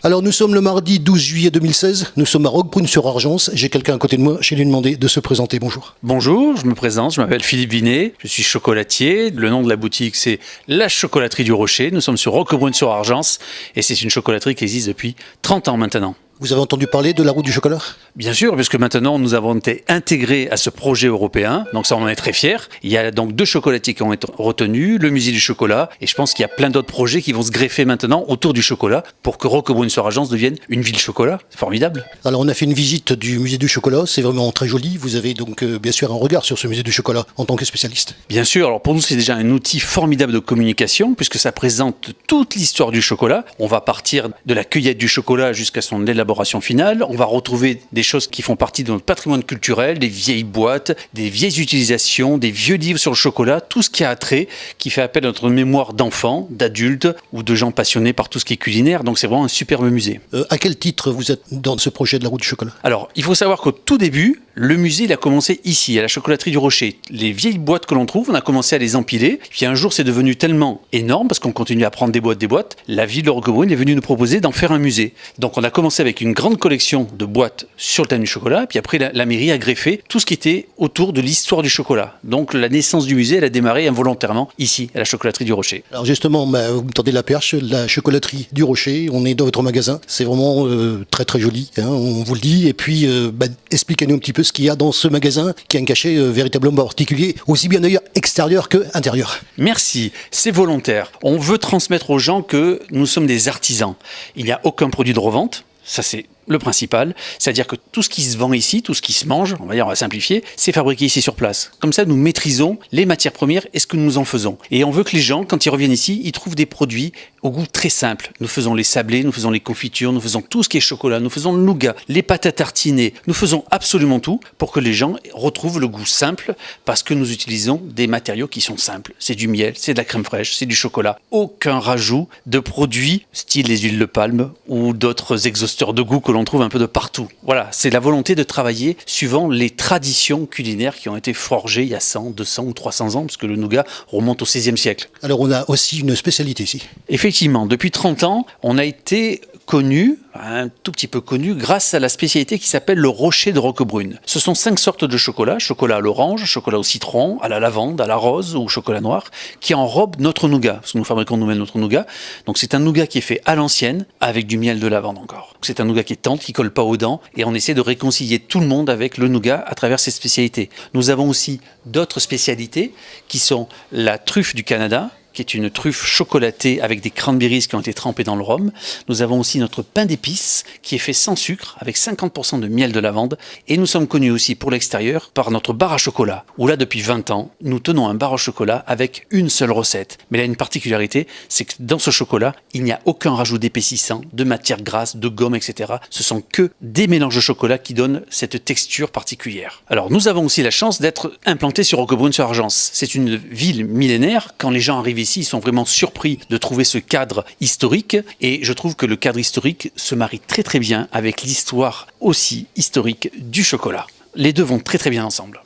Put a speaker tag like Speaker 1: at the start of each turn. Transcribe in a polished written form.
Speaker 1: Alors nous sommes le mardi 12 juillet 2016, nous sommes à Roquebrune-sur-Argence. J'ai quelqu'un à côté de moi, je vais lui demander de se présenter. Bonjour.
Speaker 2: Bonjour, je me présente, je m'appelle Philippe Vinet, je suis chocolatier. Le nom de la boutique c'est la chocolaterie du Rocher. Nous sommes sur Roquebrune-sur-Argence et c'est une chocolaterie qui existe depuis 30 ans maintenant.
Speaker 1: Vous avez entendu parler de la route du chocolat?
Speaker 2: Bien sûr, puisque maintenant nous avons été intégrés à ce projet européen, donc ça on en est très fiers. Il y a donc 2 chocolatiers qui ont été retenus, le musée du chocolat, et je pense qu'il y a plein d'autres projets qui vont se greffer maintenant autour du chocolat pour que Roquebrune-sur-Argence devienne une ville chocolat. C'est formidable.
Speaker 1: Alors on a fait une visite du musée du chocolat, c'est vraiment très joli. Vous avez donc bien sûr un regard sur ce musée du chocolat en tant que spécialiste.
Speaker 2: Bien sûr, alors pour nous c'est déjà un outil formidable de communication puisque ça présente toute l'histoire du chocolat. On va partir de la cueillette du chocolat jusqu'à son élaboration finale. On va retrouver des choses qui font partie de notre patrimoine culturel, des vieilles boîtes, des vieilles utilisations, des vieux livres sur le chocolat, tout ce qui a attrait, qui fait appel à notre mémoire d'enfants, d'adultes ou de gens passionnés par tout ce qui est culinaire. Donc c'est vraiment un superbe musée.
Speaker 1: À quel titre vous êtes dans ce projet de la route du chocolat?
Speaker 2: Alors, il faut savoir qu'au tout début, le musée il a commencé ici, à la chocolaterie du Rocher. Les vieilles boîtes que l'on trouve, on a commencé à les empiler. Puis un jour, c'est devenu tellement énorme, parce qu'on continue à prendre des boîtes. La ville de Roquebrune est venue nous proposer d'en faire un musée. Donc on a commencé avec une grande collection de boîtes sur le thème du chocolat. Puis après, la mairie a greffé tout ce qui était autour de l'histoire du chocolat. Donc la naissance du musée, elle a démarré involontairement ici, à la chocolaterie du Rocher.
Speaker 1: Alors justement, vous me tendez la perche, la chocolaterie du Rocher, on est dans votre magasin. C'est vraiment très très joli, hein, on vous le dit. Et puis, expliquez-nous un petit peu ce qu'il y a dans ce magasin qui a un cachet véritablement particulier, aussi bien d'ailleurs extérieur que intérieur.
Speaker 2: Merci, c'est volontaire. On veut transmettre aux gens que nous sommes des artisans. Il n'y a aucun produit de revente, ça c'est le principal, c'est-à-dire que tout ce qui se vend ici, tout ce qui se mange, on va simplifier, c'est fabriqué ici sur place. Comme ça, nous maîtrisons les matières premières et ce que nous en faisons. Et on veut que les gens, quand ils reviennent ici, ils trouvent des produits au goût très simple. Nous faisons les sablés, nous faisons les confitures, nous faisons tout ce qui est chocolat, nous faisons le nougat, les pâtes à tartiner, nous faisons absolument tout pour que les gens retrouvent le goût simple parce que nous utilisons des matériaux qui sont simples. C'est du miel, c'est de la crème fraîche, c'est du chocolat. Aucun rajout de produits style les huiles de palme ou d'autres exhausteurs de goût que l'on trouve un peu de partout. Voilà, c'est la volonté de travailler suivant les traditions culinaires qui ont été forgées il y a 100, 200 ou 300 ans, parce que le nougat remonte au XVIe siècle.
Speaker 1: Alors on a aussi une spécialité ici.
Speaker 2: Effectivement, depuis 30 ans, on a été connu, un tout petit peu connu, grâce à la spécialité qui s'appelle le Rocher de Roquebrune. Ce sont 5 sortes de chocolat, chocolat à l'orange, chocolat au citron, à la lavande, à la rose ou chocolat noir, qui enrobent notre nougat, parce que nous fabriquons nous-mêmes notre nougat. Donc c'est un nougat qui est fait à l'ancienne, avec du miel de lavande encore. C'est un nougat qui est tendre, qui colle pas aux dents, et on essaie de réconcilier tout le monde avec le nougat à travers ces spécialités. Nous avons aussi d'autres spécialités, qui sont la truffe du Canada, qui est une truffe chocolatée avec des cranberries qui ont été trempées dans le rhum. Nous avons aussi notre pain d'épices qui est fait sans sucre avec 50% de miel de lavande. Et nous sommes connus aussi pour l'extérieur par notre bar à chocolat, où là depuis 20 ans, nous tenons un bar au chocolat avec une seule recette. Mais là, une particularité, c'est que dans ce chocolat, il n'y a aucun rajout d'épaississant, de matière grasse, de gomme, etc. Ce sont que des mélanges de chocolat qui donnent cette texture particulière. Alors nous avons aussi la chance d'être implantés sur Roquebrune-sur-Argence. C'est une ville millénaire. Quand les gens arrivent ici, ils sont vraiment surpris de trouver ce cadre historique et je trouve que le cadre historique se marie très très bien avec l'histoire aussi historique du chocolat. Les deux vont très très bien ensemble.